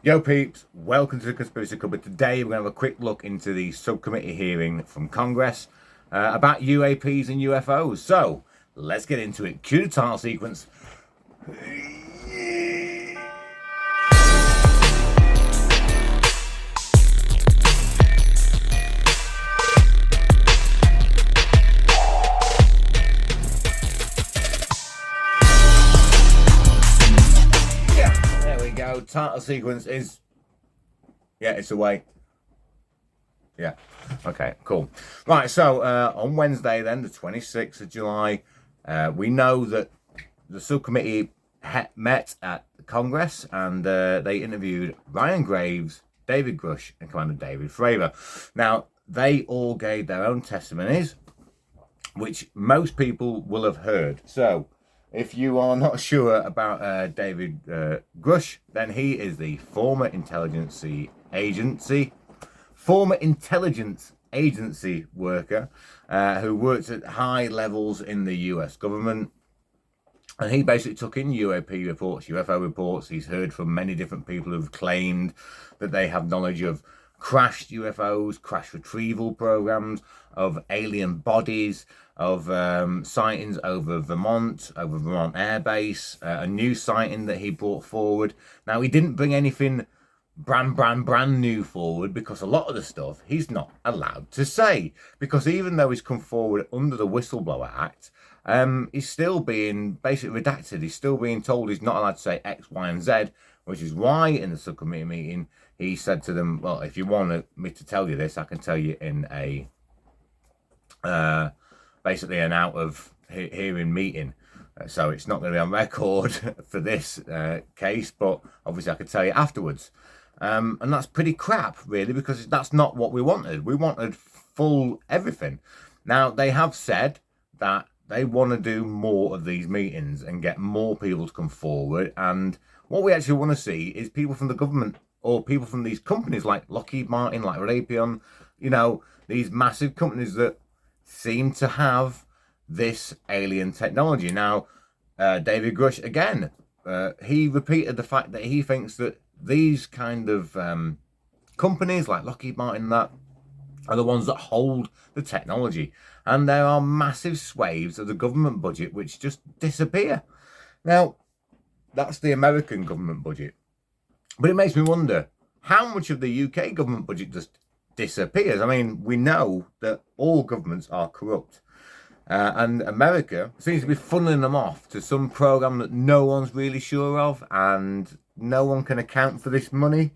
Yo peeps, welcome to the Conspiracy Cupboard. Today we're going to have a quick look into the subcommittee hearing from Congress about UAPs and UFOs. So, let's get into it. Cue the title sequence. Yeah, there we go. Title sequence is... Yeah, it's away. Yeah. Okay, cool. Right, so on Wednesday, then, the 26th of July, we know that the subcommittee met at Congress and they interviewed Ryan Graves, David Grush, and Commander David Fravor. Now, they all gave their own testimonies, which most people will have heard. So, if you are not sure about David Grush, then he is the former intelligence agency worker who worked at high levels in the US government. And he basically took in UAP reports, UFO reports. He's heard from many different people who've claimed that they have knowledge of crashed UFOs, crash retrieval programs, of alien bodies, of sightings over Vermont Air Base, a new sighting that he brought forward. Now, he didn't bring anything brand new forward because a lot of the stuff he's not allowed to say, because even though he's come forward under the Whistleblower Act, he's still being basically redacted. He's still being told he's not allowed to say X, Y, and Z, which is why in the subcommittee meeting he said to them, well, if you want me to tell you this, I can tell you in a basically an out of hearing meeting. So it's not going to be on record for this case, but obviously I could tell you afterwards. And that's pretty crap, really, because that's not what we wanted. We wanted full everything. Now, they have said that they want to do more of these meetings and get more people to come forward. And what we actually want to see is people from the government or people from these companies like Lockheed Martin, like Raytheon, these massive companies that seem to have this alien technology. Now, David Grush, again, he repeated the fact that he thinks that these kind of companies like Lockheed Martin that are the ones that hold the technology, and there are massive swathes of the government budget which just disappear. Now, that's the American government budget, but it makes me wonder how much of the UK government budget just disappears. I mean, we know that all governments are corrupt. And America seems to be funneling them off to some program that no one's really sure of, and no one can account for this money.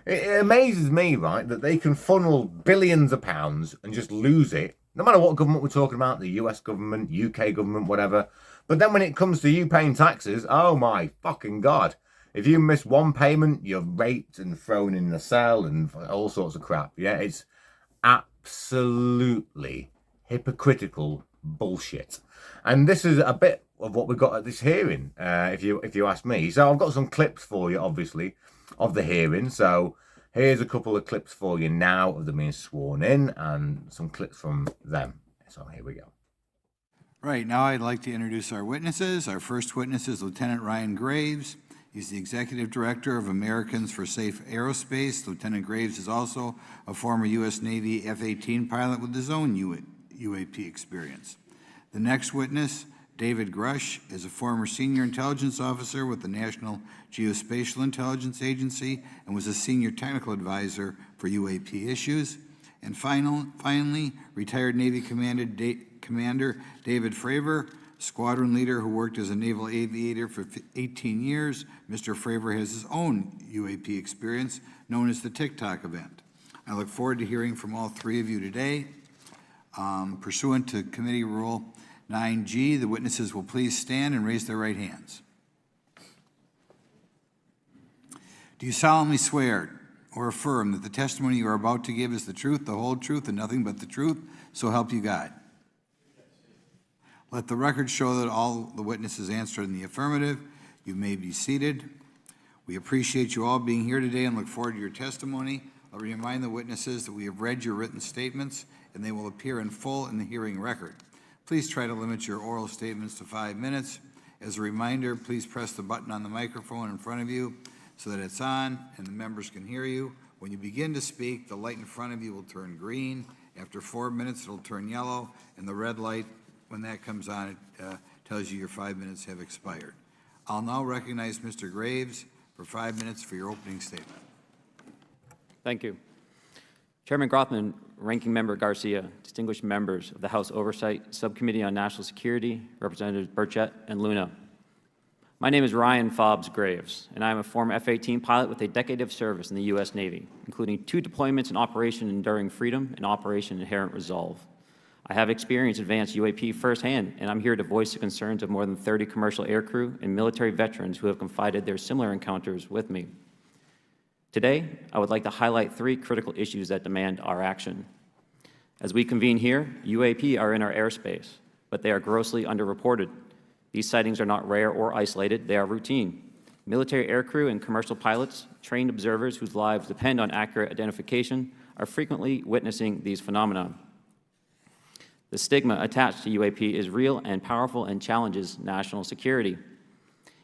It amazes me, right, that they can funnel billions of pounds and just lose it, no matter what government we're talking about, the US government, UK government, whatever. But then when it comes to you paying taxes, oh my fucking God. If you miss one payment, you're raped and thrown in a cell and all sorts of crap. Yeah, it's absolutely hypocritical bullshit. And this is a bit of what we got at this hearing, if you ask me. So I've got some clips for you, obviously, of the hearing. So here's a couple of clips for you now of them being sworn in, and some clips from them. So here we go. Right, now I'd like to introduce our witnesses. Our first witness is Lieutenant Ryan Graves. He's the Executive Director of Americans for Safe Aerospace. Lieutenant Graves is also a former U.S. Navy F-18 pilot with his own UAP experience. The next witness, David Grush, is a former senior intelligence officer with the National Geospatial Intelligence Agency and was a senior technical advisor for UAP issues. And finally, retired Navy Commander David Fravor, squadron leader who worked as a naval aviator for 18 years. Mr. Fravor has his own UAP experience, known as the TikTok event. I look forward to hearing from all three of you today. Pursuant to Committee Rule 9G, the witnesses will please stand and raise their right hands. Do you solemnly swear or affirm that the testimony you are about to give is the truth, the whole truth, and nothing but the truth, so help you God? Let the record show that all the witnesses answered in the affirmative. You may be seated. We appreciate you all being here today and look forward to your testimony. I'll remind the witnesses that we have read your written statements and they will appear in full in the hearing record. Please try to limit your oral statements to 5 minutes. As a reminder, please press the button on the microphone in front of you so that it's on and the members can hear you. When you begin to speak, the light in front of you will turn green. After 4 minutes, it'll turn yellow, and the red light, when that comes on, it tells you your 5 minutes have expired. I'll now recognize Mr. Graves for 5 minutes for your opening statement. Thank you. Chairman Grothman, Ranking Member Garcia, distinguished members of the House Oversight Subcommittee on National Security, Representatives Burchett and Luna. My name is Ryan Fobbs Graves, and I am a former F-18 pilot with a decade of service in the U.S. Navy, including 2 deployments in Operation Enduring Freedom and Operation Inherent Resolve. I have experienced advanced UAP firsthand, and I'm here to voice the concerns of more than 30 commercial aircrew and military veterans who have confided their similar encounters with me. Today, I would like to highlight 3 critical issues that demand our action. As we convene here, UAP are in our airspace, but they are grossly underreported. These sightings are not rare or isolated, they are routine. Military aircrew and commercial pilots, trained observers whose lives depend on accurate identification, are frequently witnessing these phenomena. The stigma attached to UAP is real and powerful and challenges national security.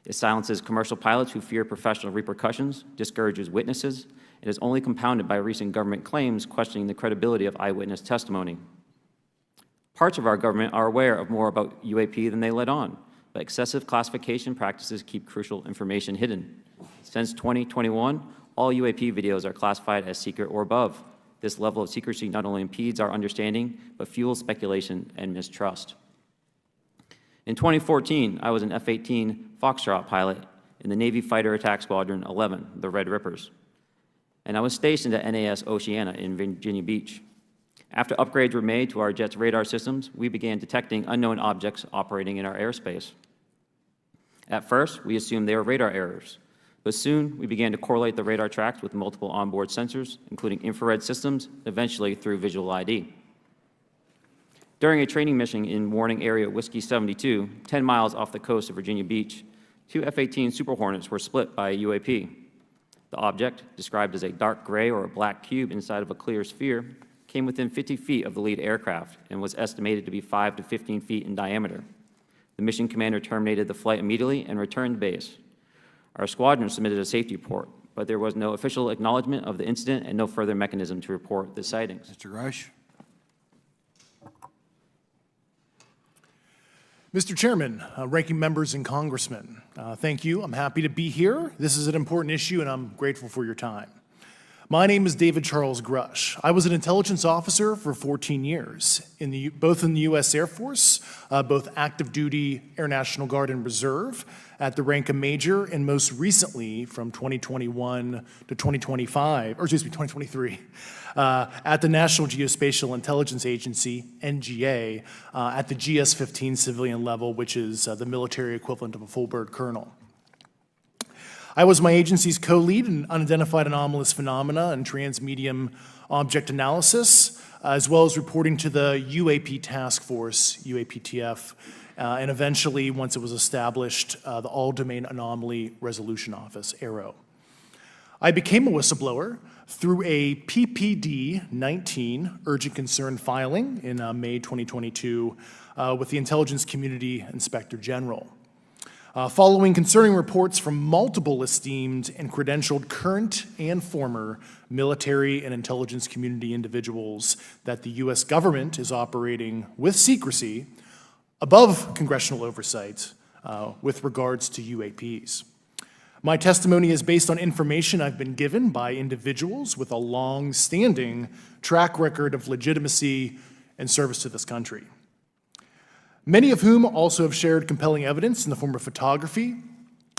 It silences commercial pilots who fear professional repercussions, discourages witnesses, and is only compounded by recent government claims questioning the credibility of eyewitness testimony. Parts of our government are aware of more about UAP than they let on, but excessive classification practices keep crucial information hidden. Since 2021, all UAP videos are classified as secret or above. This level of secrecy not only impedes our understanding, but fuels speculation and mistrust. In 2014, I was an F-18 Foxtrot pilot in the Navy Fighter Attack Squadron 11, the Red Rippers, and I was stationed at NAS Oceana in Virginia Beach. After upgrades were made to our jet's radar systems, we began detecting unknown objects operating in our airspace. At first, we assumed they were radar errors, but soon we began to correlate the radar tracks with multiple onboard sensors, including infrared systems, eventually through visual ID. During a training mission in Warning Area Whiskey 72, 10 miles off the coast of Virginia Beach, 2 F-18 Super Hornets were split by a UAP. The object, described as a dark gray or a black cube inside of a clear sphere, came within 50 feet of the lead aircraft and was estimated to be 5 to 15 feet in diameter. The mission commander terminated the flight immediately and returned to base. Our squadron submitted a safety report, but there was no official acknowledgement of the incident and no further mechanism to report the sightings. Mr. Rush? Mr. Chairman, ranking members and congressmen, thank you. I'm happy to be here. This is an important issue, and I'm grateful for your time. My name is David Charles Grush. I was an intelligence officer for 14 years, both in the U.S. Air Force, both active duty, Air National Guard, and Reserve, at the rank of major, and most recently from 2021 to 2023, at the National Geospatial Intelligence Agency, NGA, at the GS-15 civilian level, which is the military equivalent of a full bird colonel. I was my agency's co-lead in unidentified anomalous phenomena and transmedium object analysis, as well as reporting to the UAP task force, UAPTF, and eventually, once it was established, the All-Domain Anomaly Resolution Office, AARO. I became a whistleblower through a PPD-19 urgent concern filing in May 2022 with the Intelligence Community Inspector General. Following concerning reports from multiple esteemed and credentialed current and former military and intelligence community individuals that the U.S. government is operating with secrecy above congressional oversight with regards to UAPs. My testimony is based on information I've been given by individuals with a long-standing track record of legitimacy and service to this country, many of whom also have shared compelling evidence in the form of photography,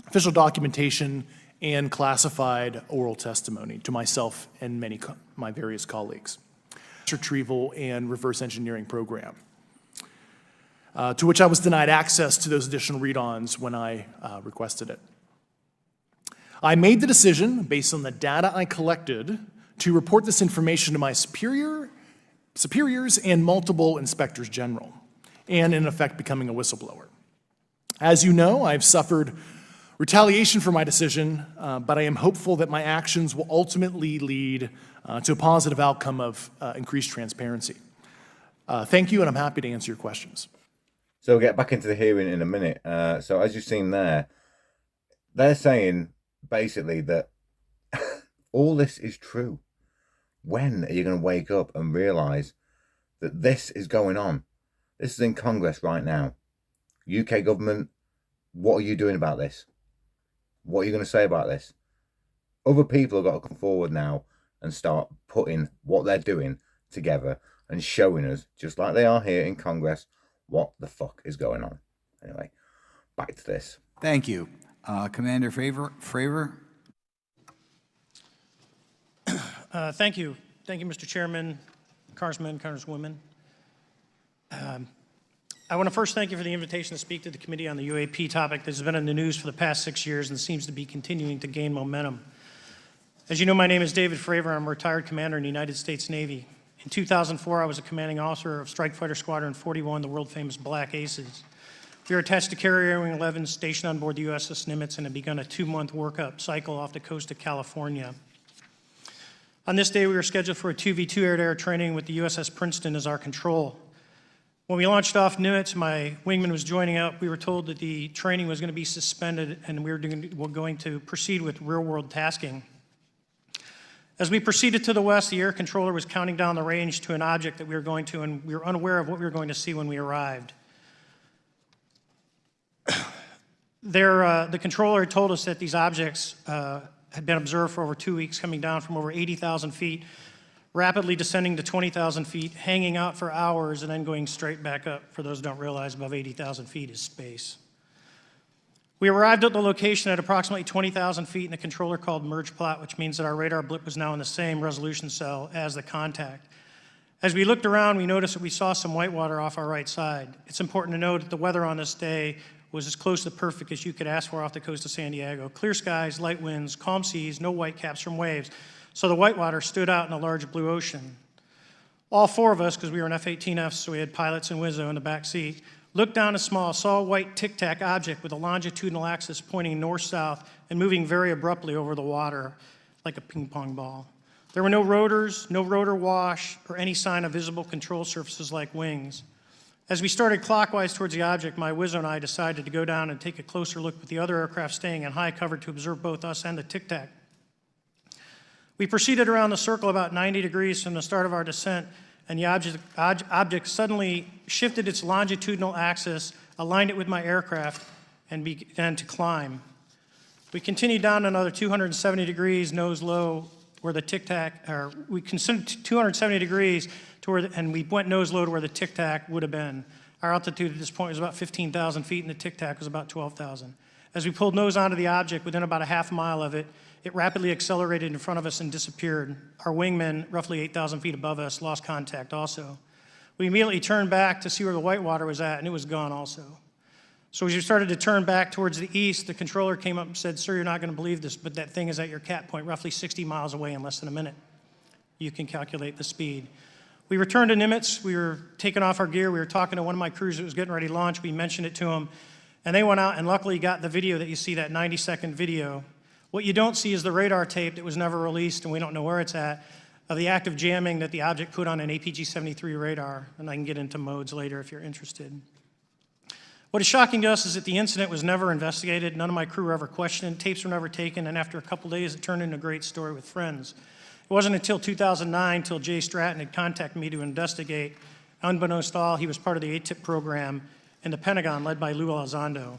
official documentation, and classified oral testimony to myself and my various colleagues. Retrieval and reverse engineering program, to which I was denied access to those additional read-ons when I requested it. I made the decision, based on the data I collected, to report this information to my superiors and multiple inspectors general, and in effect becoming a whistleblower. As you know, I've suffered retaliation for my decision, but I am hopeful that my actions will ultimately lead to a positive outcome of increased transparency. Thank you, and I'm happy to answer your questions. So we'll get back into the hearing in a minute. So as you've seen there, they're saying basically that all this is true. When are you going to wake up and realize that this is going on? This is in Congress right now. UK government, what are you doing about this? What are you going to say about this? Other people have got to come forward now and start putting what they're doing together and showing us, just like they are here in Congress, what the fuck is going on. Anyway, back to this. Thank you. Commander Fravor? Thank you. Thank you, Mr. Chairman, Congressmen, Congresswomen. I want to first thank you for the invitation to speak to the committee on the UAP topic that has been in the news for the past 6 years and seems to be continuing to gain momentum. As you know, my name is David Fravor. I'm a retired commander in the United States Navy. In 2004, I was a commanding officer of Strike Fighter Squadron 41, the world-famous Black Aces. We were attached to Carrier Wing 11, stationed on board the USS Nimitz, and had begun a 2-month workup cycle off the coast of California. On this day, we were scheduled for a 2v2 air-to-air training with the USS Princeton as our control. When we launched off Nimitz, my wingman was joining up. We were told that the training was going to be suspended and we were going to proceed with real-world tasking. As we proceeded to the west, the air controller was counting down the range to an object that we were going to, and we were unaware of what we were going to see when we arrived. The controller had told us that these objects had been observed for over 2 weeks, coming down from over 80,000 feet, rapidly descending to 20,000 feet, hanging out for hours, and then going straight back up. For those who don't realize, above 80,000 feet is space. We arrived at the location at approximately 20,000 feet, and the controller called merge plot, which means that our radar blip was now in the same resolution cell as the contact. As we looked around, we noticed that we saw some whitewater off our right side. It's important to note that the weather on this day was as close to perfect as you could ask for off the coast of San Diego. Clear skies, light winds, calm seas, no whitecaps from waves. So the whitewater stood out in a large blue ocean. All 4 of us, because we were in F-18Fs, so we had pilots and Wizzo in the back seat, looked down a small, saw a white tic-tac object with a longitudinal axis pointing north-south and moving very abruptly over the water like a ping-pong ball. There were no rotors, no rotor wash, or any sign of visible control surfaces like wings. As we started clockwise towards the object, my Wizzo and I decided to go down and take a closer look with the other aircraft staying in high cover to observe both us and the tic-tac. We proceeded around the circle about 90 degrees from the start of our descent, and the object suddenly shifted its longitudinal axis, aligned it with my aircraft, and began to climb. We continued down another 270 degrees, nose low, where the tic-tac, or we considered 270 degrees to where, and we went nose low to where the tic-tac would have been. Our altitude at this point was about 15,000 feet, and the tic-tac was about 12,000. As we pulled nose onto the object, within about a half mile of it, it rapidly accelerated in front of us and disappeared. Our wingman, roughly 8,000 feet above us, lost contact also. We immediately turned back to see where the whitewater was at, and it was gone also. So as we started to turn back towards the east, the controller came up and said, "Sir, you're not going to believe this, but that thing is at your cat point, roughly 60 miles away in less than a minute. You can calculate the speed." We returned to Nimitz. We were taking off our gear. We were talking to one of my crews that was getting ready to launch. We mentioned it to them, and they went out and luckily got the video that you see, that 90-second video. What you don't see is the radar tape that was never released, and we don't know where it's at, of the active jamming that the object put on an APG-73 radar, and I can get into modes later if you're interested. What is shocking to us is that the incident was never investigated. None of my crew were ever questioned. Tapes were never taken, and after a couple days, it turned into a great story with friends. It wasn't until 2009 until Jay Stratton had contacted me to investigate. Unbeknownst to all, he was part of the ATIP program in the Pentagon led by Lou Elizondo.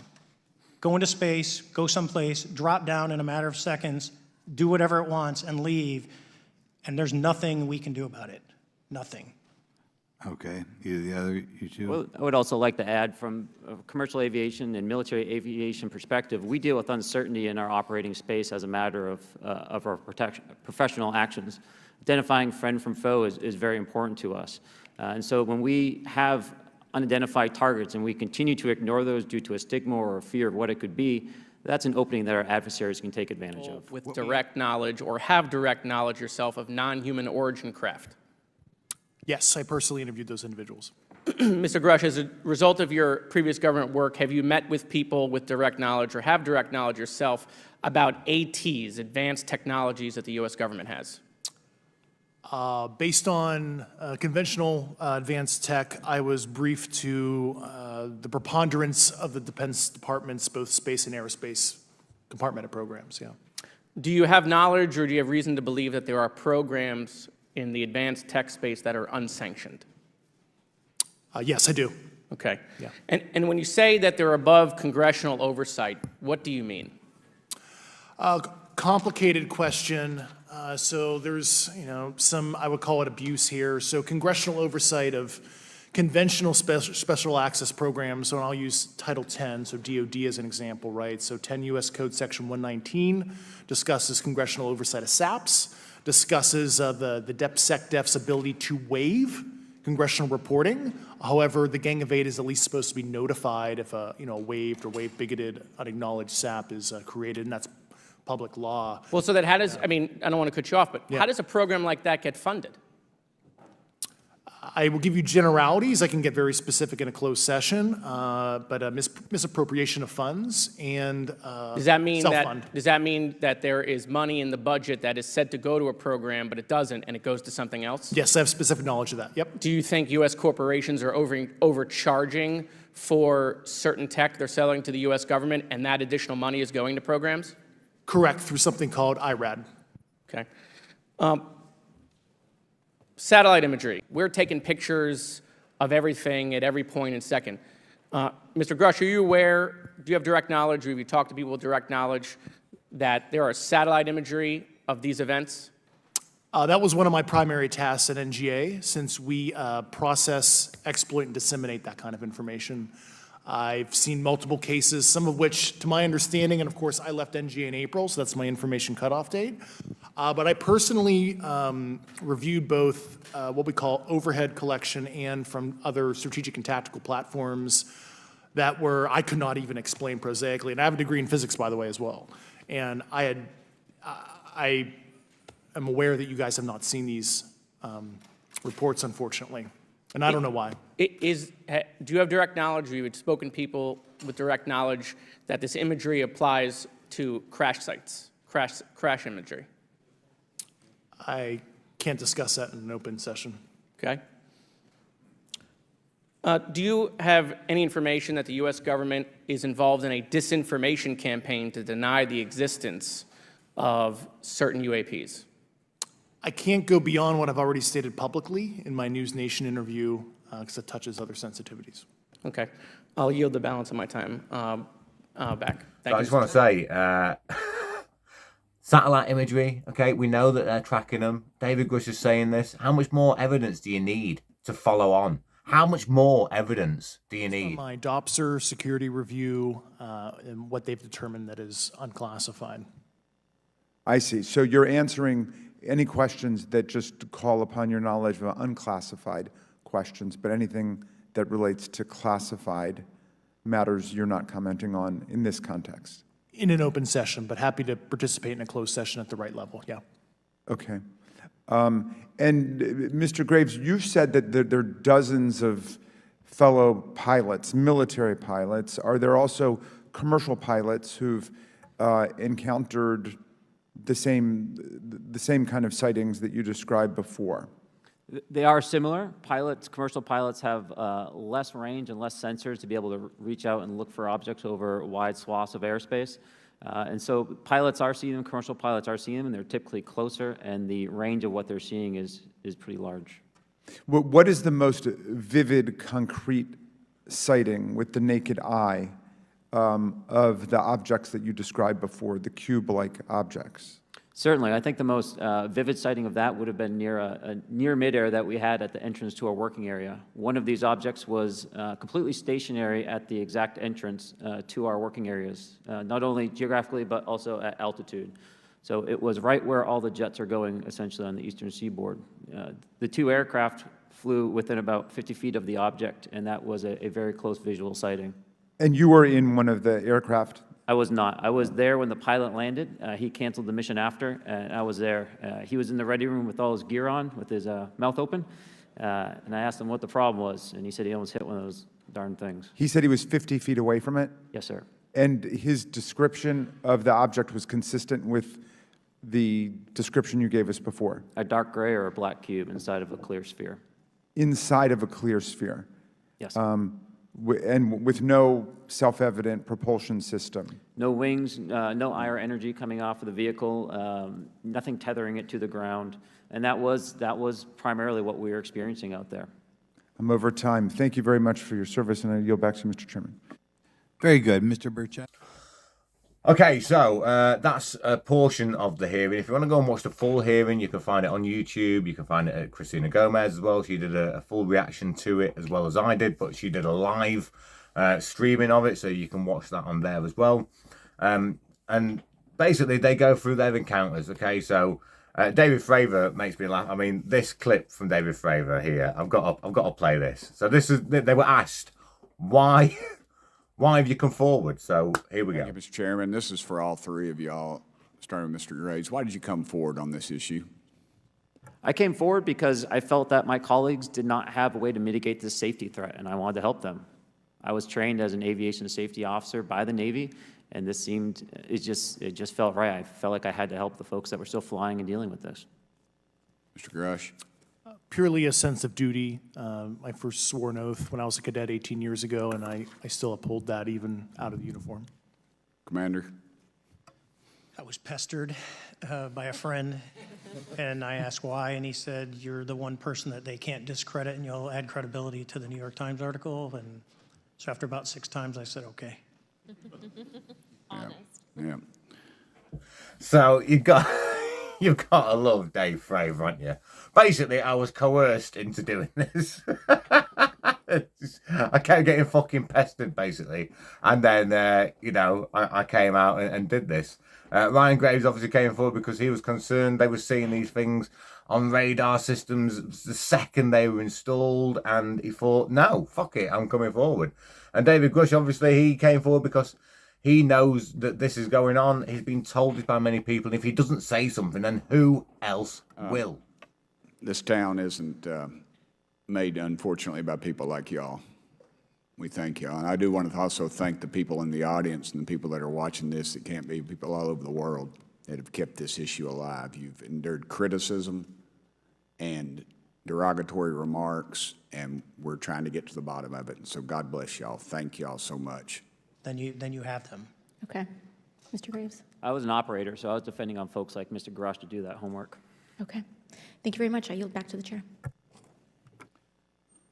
Go into space, go someplace, drop down in a matter of seconds, do whatever it wants, and leave. And there's nothing we can do about it. Nothing. Okay. You two? Well, I would also like to add, from a commercial aviation and military aviation perspective, we deal with uncertainty in our operating space as a matter of our professional actions. Identifying friend from foe is very important to us. And so when we have unidentified targets and we continue to ignore those due to a stigma or a fear of what it could be, that's an opening that our adversaries can take advantage of. With direct knowledge, or have direct knowledge yourself, of non-human origin craft. Yes, I personally interviewed those individuals. Mr. Grush, as a result of your previous government work, have you met with people with direct knowledge, or have direct knowledge yourself, about ATs, advanced technologies that the U.S. government has? Based on conventional advanced tech, I was briefed to the preponderance of the Defense Department's both space and aerospace compartmented programs, yeah. Do you have knowledge or do you have reason to believe that there are programs in the advanced tech space that are unsanctioned? Yes, I do. Okay. Yeah. And when you say that they're above congressional oversight, what do you mean? Complicated question. So there's, some, I would call it abuse here. So congressional oversight of conventional special access programs, so I'll use Title 10, so DOD as an example, right? So 10 U.S. Code Section 119 discusses congressional oversight of SAPs, discusses the DepSecDef's ability to waive congressional reporting. However, the Gang of Eight is at least supposed to be notified if a waived or waive bigoted unacknowledged SAP is created, and that's public law. Well, so that how does, I mean, I don't want to cut you off, but Yeah. how does a program like that get funded? I will give you generalities. I can get very specific in a closed session, but misappropriation of funds and Does that mean self-fund. that there is money in the budget that is said to go to a program, but it doesn't, and it goes to something else? Yes, I have specific knowledge of that. Yep. Do you think U.S. corporations are overcharging for certain tech they're selling to the U.S. government, and that additional money is going to programs? Correct, through something called IRAD. Okay. Satellite imagery. We're taking pictures of everything at every point and second. Mr. Grush, are you aware, do you have direct knowledge, or have you talked to people with direct knowledge that there are satellite imagery of these events? That was one of my primary tasks at NGA, since we process, exploit, and disseminate that kind of information. I've seen multiple cases, some of which, to my understanding, and of course, I left NGA in April, so that's my information cutoff date. But I personally reviewed both what we call overhead collection and from other strategic and tactical platforms that I could not even explain prosaically. And I have a degree in physics, by the way, as well. And I am aware that you guys have not seen these reports, unfortunately. And I don't know why. Do you have direct knowledge, or you had spoken to people with direct knowledge that this imagery applies to crash sites, crash imagery? I can't discuss that in an open session. Okay. Do you have any information that the U.S. government is involved in a disinformation campaign to deny the existence of certain UAPs? I can't go beyond what I've already stated publicly in my News Nation interview because it touches other sensitivities. Okay. I'll yield the balance of my time back. Thank I you. just want to say, satellite imagery, okay, we know that they're tracking them. David Grush is saying this. How much more evidence do you need to follow on? How much more evidence do you need? My DOPSR security review and what they've determined that is unclassified. I see. So you're answering any questions that just call upon your knowledge of unclassified questions, but anything that relates to classified matters you're not commenting on in this context. In an open session, but happy to participate in a closed session at the right level, yeah. Okay. And Mr. Graves, you said that there are dozens of fellow pilots, military pilots. Are there also commercial pilots who've encountered the same kind of sightings that you described before? They are similar. Commercial pilots have less range and less sensors to be able to reach out and look for objects over wide swaths of airspace. And so pilots are seeing them, commercial pilots are seeing them, and they're typically closer, and the range of what they're seeing is pretty large. What is the most vivid, concrete sighting with the naked eye of the objects that you described before, the cube-like objects? Certainly. I think the most vivid sighting of that would have been near midair that we had at the entrance to our working area. One of these objects was completely stationary at the exact entrance to our working areas, not only geographically, but also at altitude. So it was right where all the jets are going, essentially, on the eastern seaboard. The two aircraft flew within about 50 feet of the object, and that was a very close visual sighting. And you were in one of the aircraft? I was not. I was there when the pilot landed. He canceled the mission after, and I was there. He was in the ready room with all his gear on, with his mouth open, and I asked him what the problem was, and he said he almost hit one of those darn things. He said he was 50 feet away from it? Yes, sir. And his description of the object was consistent with the description you gave us before? A dark gray or a black cube inside of a clear sphere. Inside of a clear sphere? Yes. And with no self-evident propulsion system? No wings, no IR energy coming off of the vehicle, nothing tethering it to the ground. And that was primarily what we were experiencing out there. I'm over time. Thank you very much for your service, and I yield back to you, Mr. Chairman. Very good. Mr. Burchett? Okay, so that's a portion of the hearing. If you want to go and watch the full hearing, you can find it on YouTube. You can find it at Christina Gomez as well. She did a full reaction to it as well as I did, but she did a live streaming of it, so you can watch that on there as well. And basically, they go through their encounters. Okay, so David Fravor makes me laugh. I mean, this clip from David Fravor here, I've got to play this. So this is, they were asked, why have you come forward? So here we go. Thank you, Mr. Chairman. This is for all three of y'all, starting with Mr. Graves. Why did you come forward on this issue? I came forward because I felt that my colleagues did not have a way to mitigate this safety threat, and I wanted to help them. I was trained as an aviation safety officer by the Navy, and this seemed, it just felt right. I felt like I had to help the folks that were still flying and dealing with this. Mr. Grush? Purely a sense of duty. My first sworn oath when I was a cadet 18 years ago, and I still uphold that even out of the uniform. Commander? I was pestered by a friend, and I asked why, and he said, "You're the one person that they can't discredit, and you'll add credibility to the New York Times article." And so after about 6 times, I said, "Okay." Honest. Yeah. So you've got to love Dave Fravor, haven't you? Basically, I was coerced into doing this. I kept getting fucking pestered, basically. And then, I came out and did this. Ryan Graves obviously came forward because he was concerned they were seeing these things on radar systems the second they were installed. And he thought, no, fuck it, I'm coming forward. And David Grush, obviously, he came forward because he knows that this is going on. He's been told this by many people. And if he doesn't say something, then who else will? This town isn't made, unfortunately, by people like y'all. We thank y'all. And I do want to also thank the people in the audience and the people that are watching this that can't be, people all over the world that have kept this issue alive. You've endured criticism and derogatory remarks, and we're trying to get to the bottom of it. And so God bless y'all. Thank y'all so much. Then you have them. Okay. Mr. Graves? I was an operator, so I was depending on folks like Mr. Grush to do that homework. Okay. Thank you very much. I yield back to the chair.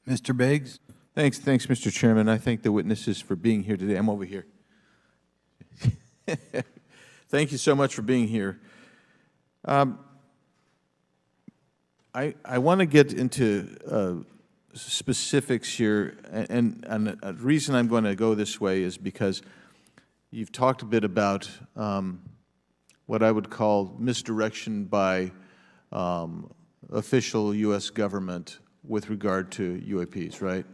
Mr. Biggs? Thanks, Mr. Chairman. I thank the witnesses for being here today. I'm over here. Thank you so much for being here. I want to get into specifics here, and a reason I'm going to go this way is because you've talked a bit about what I would call misdirection by official U.S. government with regard to UAPs, right?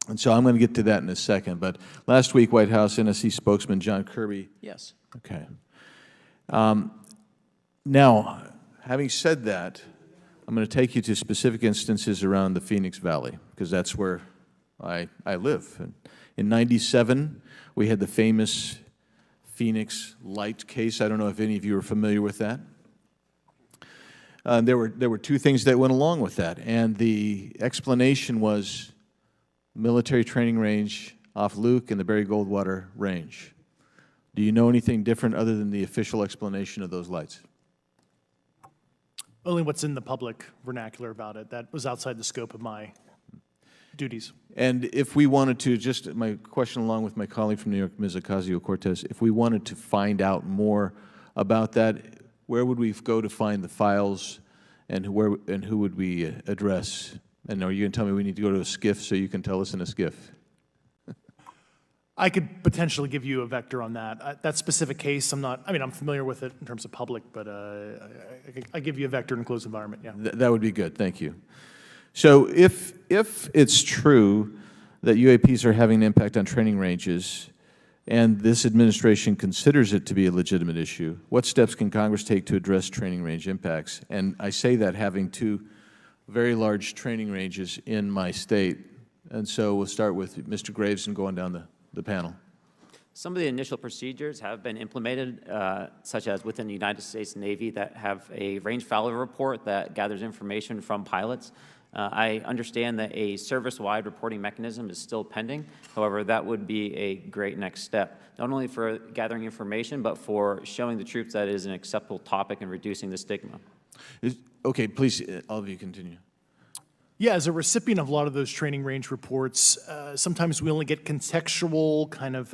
And so I'm going to get to that in a second. But last week, White House NSC spokesman John Kirby. Yes. Okay. Now, having said that, I'm going to take you to specific instances around the Phoenix Valley, because that's where I live. And in '97, we had the famous Phoenix Light case. I don't know if any of you are familiar with that. There were two things that went along with that, and the explanation was military training range off Luke and the Barry Goldwater Range. Do you know anything different other than the official explanation of those lights? Only what's in the public vernacular about it. That was outside the scope of my duties. And if we wanted to, just my question along with my colleague from New York, Ms. Ocasio-Cortez, if we wanted to find out more about that, where would we go to find the files, and who would we address? And are you going to tell me we need to go to a SCIF so you can tell us in a SCIF? I could potentially give you a vector on that. That specific case, I'm familiar with it in terms of public, but I give you a vector in a closed environment, yeah. That would be good, thank you. So if it's true that UAPs are having an impact on training ranges, and this administration considers it to be a legitimate issue, what steps can Congress take to address training range impacts? And I say that having two very large training ranges in my state. And so we'll start with Mr. Graves and go on down the panel. Some of the initial procedures have been implemented, such as within the United States Navy, that have a range failure report that gathers information from pilots. I understand that a service-wide reporting mechanism is still pending. However, that would be a great next step, not only for gathering information, but for showing the troops that it is an acceptable topic and reducing the stigma. Okay, please, all of you continue. Yeah, as a recipient of a lot of those training range reports, sometimes we only get contextual kind of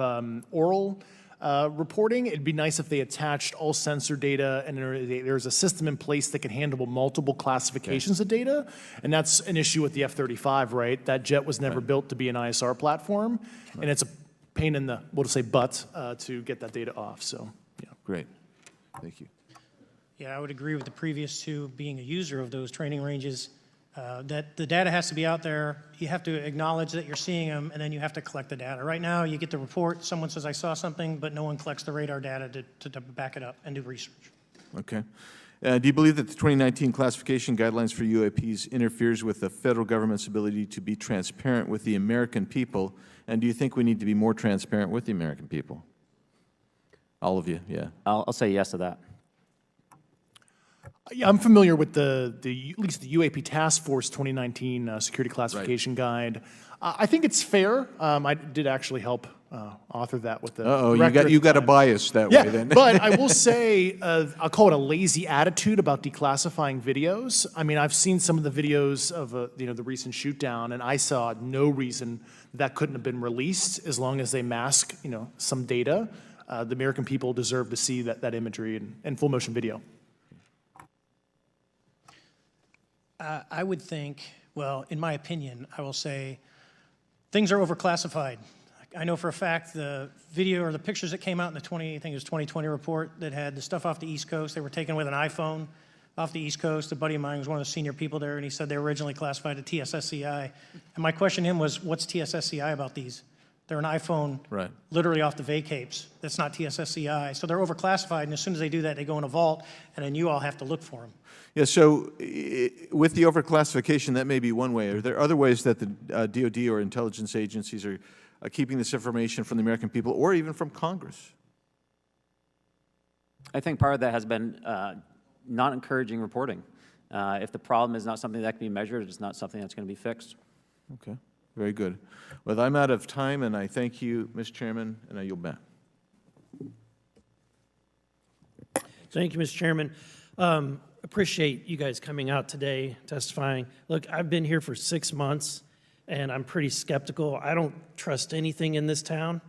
oral reporting. It'd be nice if they attached all sensor data and there's a system in place that can handle multiple classifications of data. And that's an issue with the F-35, right? That jet was never built to be an ISR platform. And it's a pain in the, we'll just say butt, to get that data off, so, yeah. Great, thank you. Yeah, I would agree with the previous two, being a user of those training ranges, that the data has to be out there. You have to acknowledge that you're seeing them, and then you have to collect the data. Right now, you get the report, someone says, I saw something, but no one collects the radar data to back it up and do research. Okay. Do you believe that the 2019 classification guidelines for UAPs interferes with the federal government's ability to be transparent with the American people? And do you think we need to be more transparent with the American people? All of you, yeah. I'll say yes to that. Yeah, I'm familiar with at least the UAP Task Force 2019 Security Classification Guide. I think it's fair. I did actually help author that with the director. You got a bias that way then. But I will say, I'll call it a lazy attitude about declassifying videos. I mean, I've seen some of the videos of the recent shoot down, and I saw no reason that couldn't have been released as long as they mask some data. The American people deserve to see that imagery in full motion video. I would think, well, in my opinion, I will say things are overclassified. I know for a fact the video or the pictures that came out in the I think it was 2020 report that had the stuff off the East Coast, they were taken with an iPhone off the East Coast. A buddy of mine was one of the senior people there, and he said they were originally classified at TSSCI. And my question to him was, what's TSSCI about these? They're an iPhone literally off the vacapes. That's not TSSCI. So they're overclassified, and as soon as they do that, they go in a vault, and then you all have to look for them. Yeah, so with the overclassification, that may be one way. Are there other ways that the DOD or intelligence agencies are keeping this information from the American people or even from Congress? I think part of that has been not encouraging reporting. If the problem is not something that can be measured, it's not something that's going to be fixed. Okay, very good. Well, I'm out of time, and I thank you, Mr. Chairman, and I yield back. Thank you, Mr. Chairman. Appreciate you guys coming out today, testifying. Look, I've been here for 6 months, and I'm pretty skeptical. I don't trust anything in this town,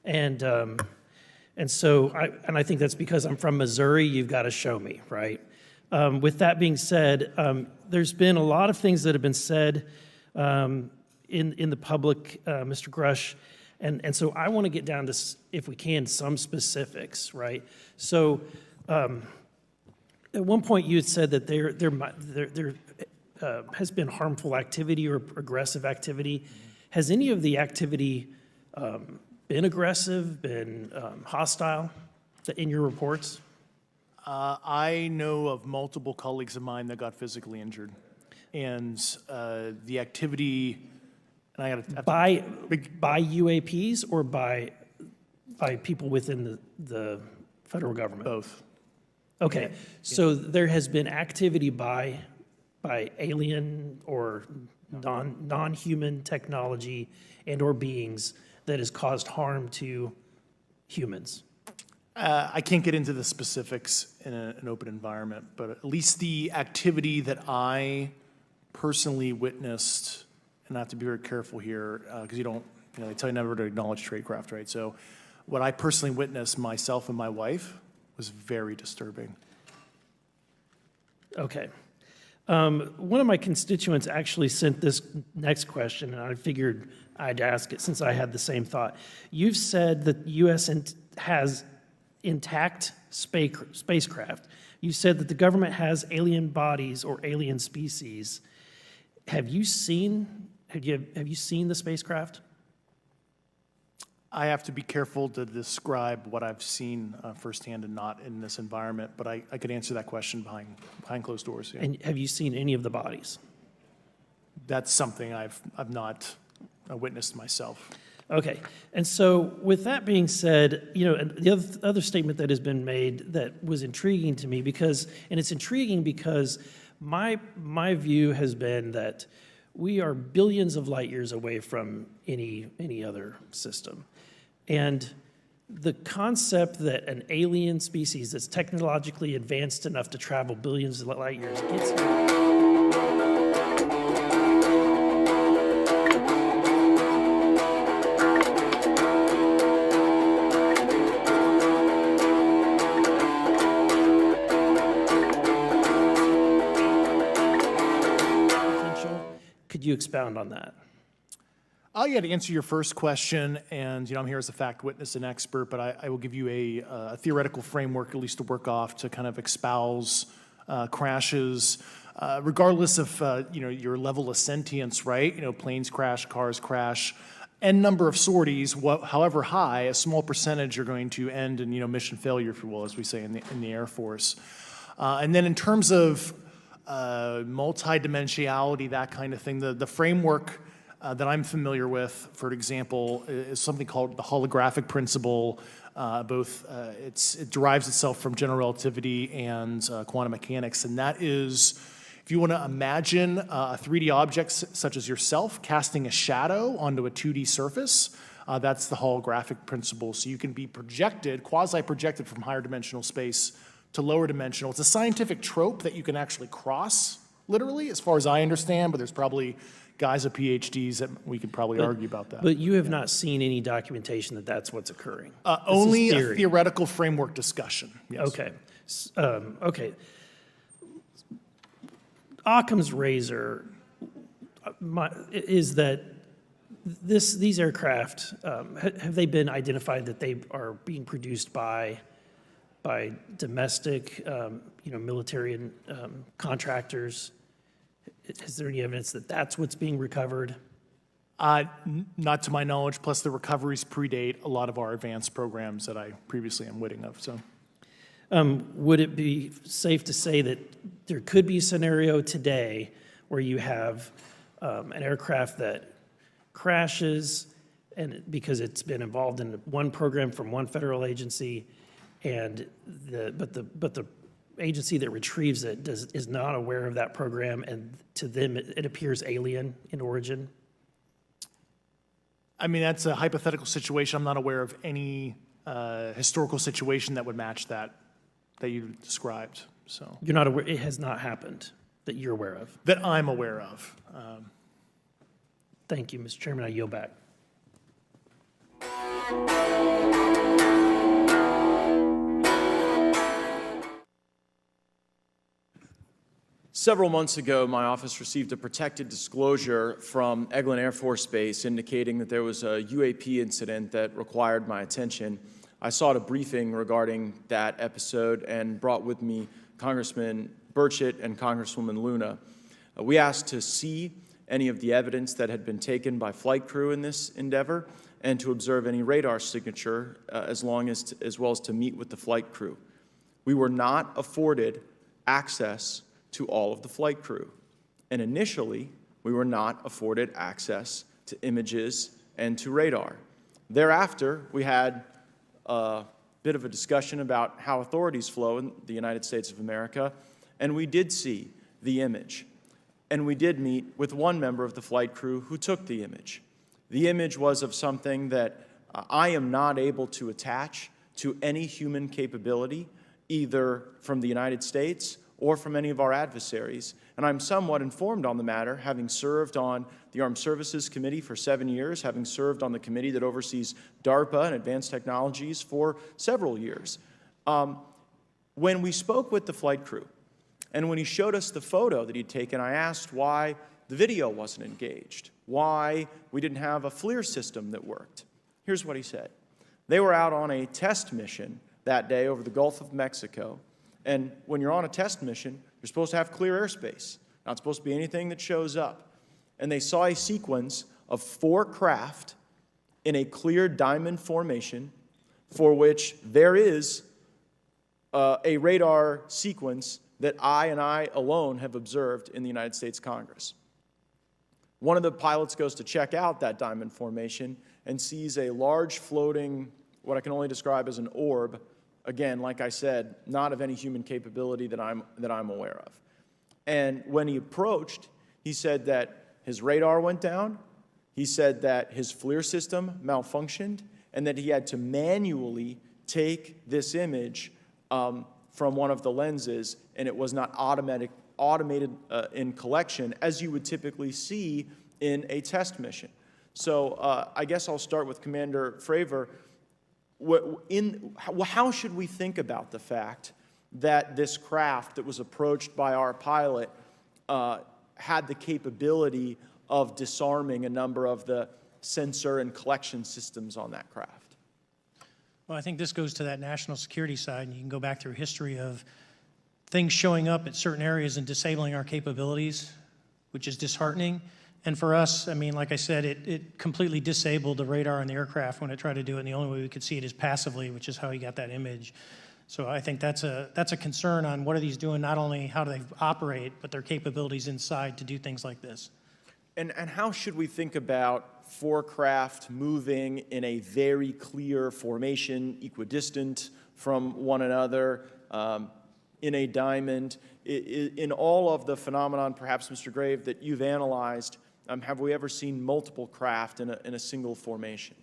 and so I think that's because I'm from Missouri. You've got to show me, right? With that being said, there's been a lot of things that have been said in the public, Mr. Grush, and so I want to get down to, if we can, some specifics, right? So. At one point, you had said that there has been harmful activity or aggressive activity. Has any of the activity been aggressive, been hostile in your reports? I know of multiple colleagues of mine that got physically injured. And the activity, and I got to... By UAPs or by people within the federal government? Both. Okay, so there has been activity by alien or non-human technology and or beings that has caused harm to humans. I can't get into the specifics in an open environment, but at least the activity that I personally witnessed, and I have to be very careful here because they tell you never to acknowledge tradecraft, right? So what I personally witnessed myself and my wife was very disturbing. Okay. One of my constituents actually sent this next question, and I figured I'd ask it since I had the same thought. You've said that the U.S. has intact spacecraft. You said that the government has alien bodies or alien species. Have you seen the spacecraft? I have to be careful to describe what I've seen firsthand and not in this environment, but I could answer that question behind closed doors. Yeah. And have you seen any of the bodies? That's something I've not witnessed myself. Okay, and so with that being said, the other statement that has been made that was intriguing to me it's intriguing because My view has been that we are billions of light years away from any other system. And the concept that an alien species that's technologically advanced enough to travel billions of light years gets potential. Could you expound on that? Yeah, to answer your first question, and I'm here as a fact witness and expert, but I will give you a theoretical framework, at least to work off, to kind of espouse crashes, regardless of your level of sentience, right? Planes crash, cars crash, n number of sorties, however high, a small percentage are going to end in mission failure, if you will, as we say in the Air Force. And then in terms of multidimensionality, that kind of thing, the framework that I'm familiar with, for example, is something called the holographic principle. It derives itself from general relativity and quantum mechanics, and that is, if you want to imagine a 3D object such as yourself casting a shadow onto a 2D surface, that's the holographic principle. So you can be projected, quasi-projected from higher dimensional space to lower dimensional. It's a scientific trope that you can actually cross, literally, as far as I understand, but there's probably guys with PhDs that we could probably argue about that. But you have not seen any documentation that that's what's occurring? Only a theoretical framework discussion, yes. Okay. Okay. Occam's razor is that these aircraft, have they been identified that they are being produced by domestic, military and contractors? Is there any evidence that that's what's being recovered? Not to my knowledge, plus the recoveries predate a lot of our advanced programs that I previously am witting of, so. Would it be safe to say that there could be a scenario today where you have an aircraft that crashes because it's been involved in one program from one federal agency, but the agency that retrieves it is not aware of that program, and to them it appears alien in origin? I mean, that's a hypothetical situation. I'm not aware of any historical situation that would match that you described. So you're not aware, it has not happened that you're aware of? That I'm aware of. Thank you, Mr. Chairman. I yield back. Several months ago, my office received a protected disclosure from Eglin Air Force Base indicating that there was a UAP incident that required my attention. I sought a briefing regarding that episode and brought with me Congressman Burchett and Congresswoman Luna. We asked to see any of the evidence that had been taken by flight crew in this endeavor and to observe any radar signature as well as to meet with the flight crew. We were not afforded access to all of the flight crew. And initially, we were not afforded access to images and to radar. Thereafter, we had a bit of a discussion about how authorities flow in the United States of America, and we did see the image. And we did meet with one member of the flight crew who took the image. The image was of something that I am not able to attach to any human capability, either from the United States or from any of our adversaries. And I'm somewhat informed on the matter, having served on the Armed Services Committee for 7 years, having served on the committee that oversees DARPA and advanced technologies for several years. When we spoke with the flight crew, and when he showed us the photo that he'd taken, I asked why the video wasn't engaged, why we didn't have a FLIR system that worked. Here's what he said. They were out on a test mission that day over the Gulf of Mexico. And when you're on a test mission, you're supposed to have clear airspace. Not supposed to be anything that shows up. And they saw a sequence of 4 craft in a clear diamond formation for which there is a radar sequence that I alone have observed in the United States Congress. One of the pilots goes to check out that diamond formation and sees a large floating, what I can only describe as an orb. Again, like I said, not of any human capability that I'm aware of. And when he approached, he said that his radar went down, he said that his FLIR system malfunctioned, and that he had to manually take this image from one of the lenses, and it was not automated in collection, as you would typically see in a test mission. So I guess I'll start with Commander Fravor. How should we think about the fact that this craft that was approached by our pilot had the capability of disarming a number of the sensor and collection systems on that craft? Well, I think this goes to that national security side, and you can go back through history of things showing up at certain areas and disabling our capabilities, which is disheartening. And for us, I mean, like I said, it completely disabled the radar on the aircraft when it tried to do it, and the only way we could see it is passively, which is how he got that image. So I think that's a concern on what are these doing, not only how do they operate, but their capabilities inside to do things like this. And how should we think about four craft moving in a very clear formation, equidistant from one another, in a diamond? In all of the phenomenon, perhaps, Mr. Grave, that you've analyzed, have we ever seen multiple craft in a single formation?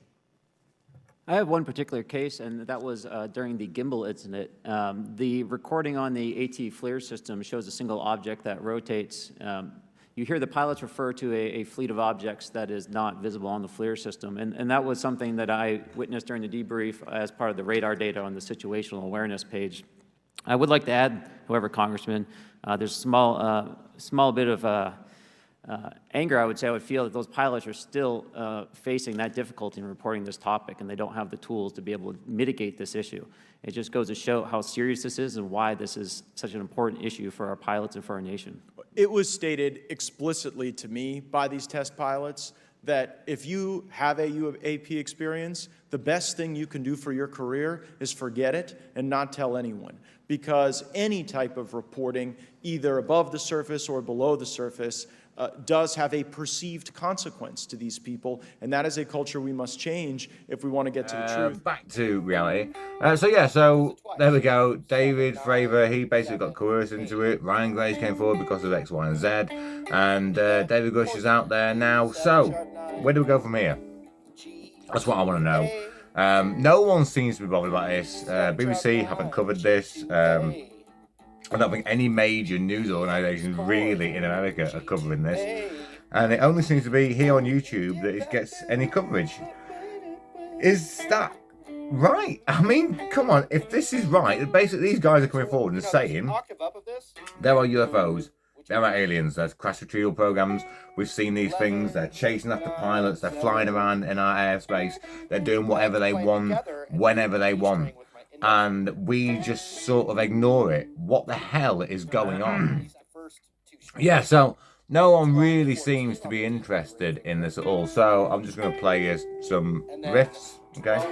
I have one particular case, and that was during the gimbal incident. The recording on the AT FLIR system shows a single object that rotates. You hear the pilots refer to a fleet of objects that is not visible on the FLIR system, and that was something that I witnessed during the debrief as part of the radar data on the situational awareness page. I would like to add, however, Congressman, there's a small bit of anger, I would say. I would feel that those pilots are still facing that difficulty in reporting this topic, and they don't have the tools to be able to mitigate this issue. It just goes to show how serious this is and why this is such an important issue for our pilots and for our nation. It was stated explicitly to me by these test pilots that if you have a UAP experience, the best thing you can do for your career is forget it and not tell anyone. Because any type of reporting, either above the surface or below the surface, does have a perceived consequence to these people, and that is a culture we must change if we want to get to the truth. Back to reality. So there we go. David Fravor, he basically got coerced into it. Ryan Graves came forward because of X, Y, and Z, and David Gush is out there now. So where do we go from here? That's what I want to know. No one seems to be bothered about this. BBC haven't covered this. I don't think any major news organisations really in America are covering this. And it only seems to be here on YouTube that it gets any coverage. Is that right? I mean, come on, if this is right, basically these guys are coming forward and saying there are UFOs, there are aliens, there's crash retrieval programs, we've seen these things, they're chasing after pilots, they're flying around in our airspace, they're doing whatever they want, whenever they want. And we just sort of ignore it. What the hell is going on? Yeah, so no one really seems to be interested in this at all. So I'm just going to play you some riffs, okay?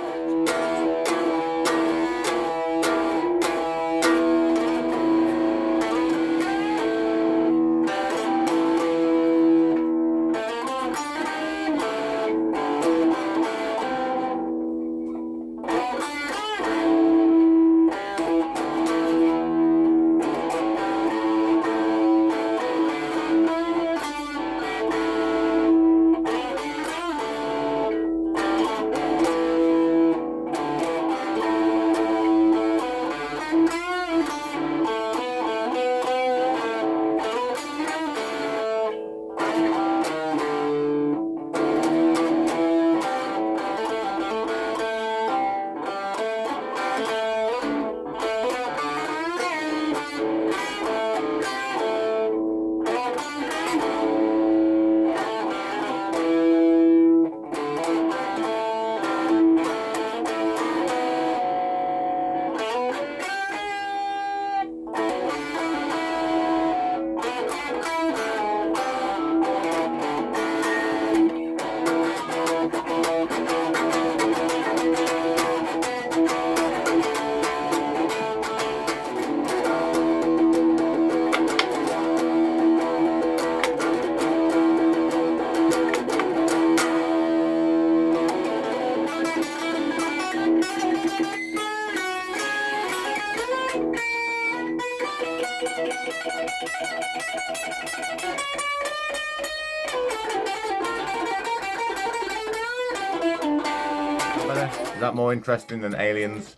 Is that more interesting than aliens?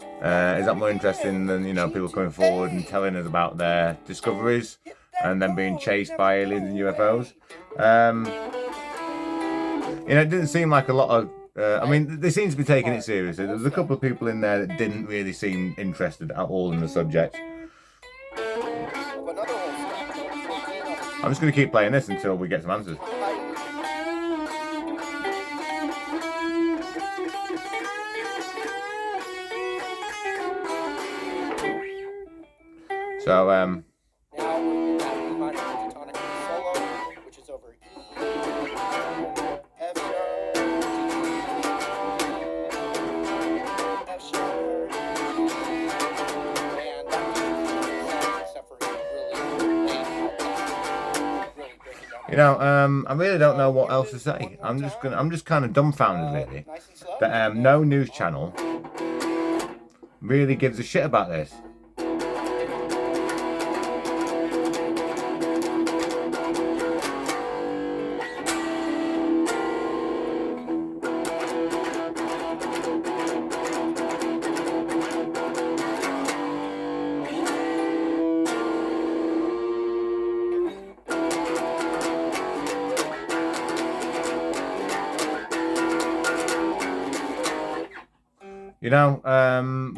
Is that more interesting than, you know, people coming forward and telling us about their discoveries and then being chased by aliens and UFOs? You know, it didn't seem like a lot of. I mean, they seem to be taking it seriously. There was a couple of people in there that didn't really seem interested at all in the subject. I'm just going to keep playing this until we get some answers. So, which is over F sharp, F sharp, and except for you know, I really don't know what else to say. I'm just kind of dumbfounded really that no news channel really gives a shit about this. You know,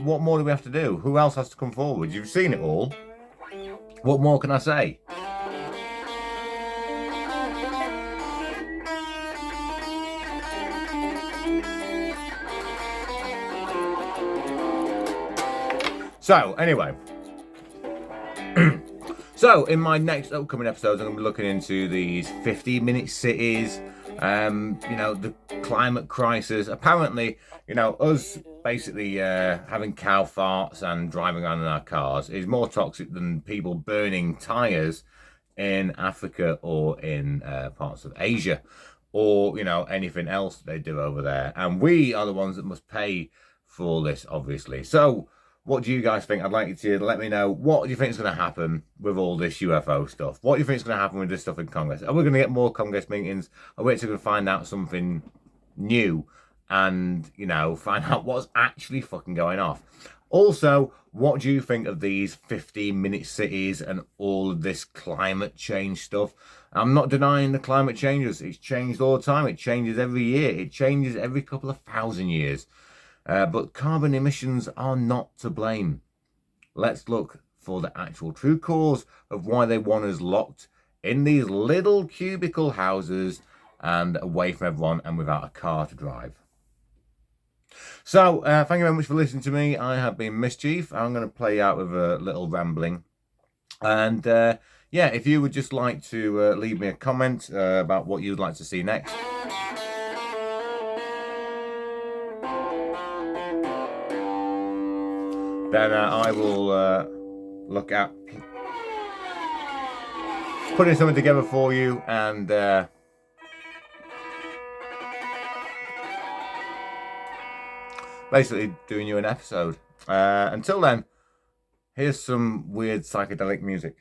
what more do we have to do? Who else has to come forward? You've seen it all. What more can I say? So, anyway. So, in my next upcoming episodes, I'm going to be looking into these 50-minute cities, you know, the climate crisis. Apparently, you know, us basically having cow farts and driving around in our cars is more toxic than people burning tyres in Africa or in parts of Asia, or, you know, anything else they do over there. And we are the ones that must pay for all this, obviously. So, what do you guys think? I'd like you to let me know. What do you think is going to happen with all this UFO stuff? What do you think is going to happen with this stuff in Congress? Are we going to get more Congress meetings? Are we actually going to find out something new and, you know, find out what's actually fucking going off? Also, what do you think of these 15-minute cities and all of this climate change stuff? I'm not denying the climate changes. It's changed all the time. It changes every year. It changes every couple of thousand years. But carbon emissions are not to blame. Let's look for the actual true cause of why they want us locked in these little cubicle houses and away from everyone and without a car to drive. So, thank you very much for listening to me. I have been Mischief. I'm going to play out with a little rambling. And, yeah, if you would just like to leave me a comment about what you'd like to see next. Then I will look at putting something together for you and basically doing you an episode. Until then, here's some weird psychedelic music.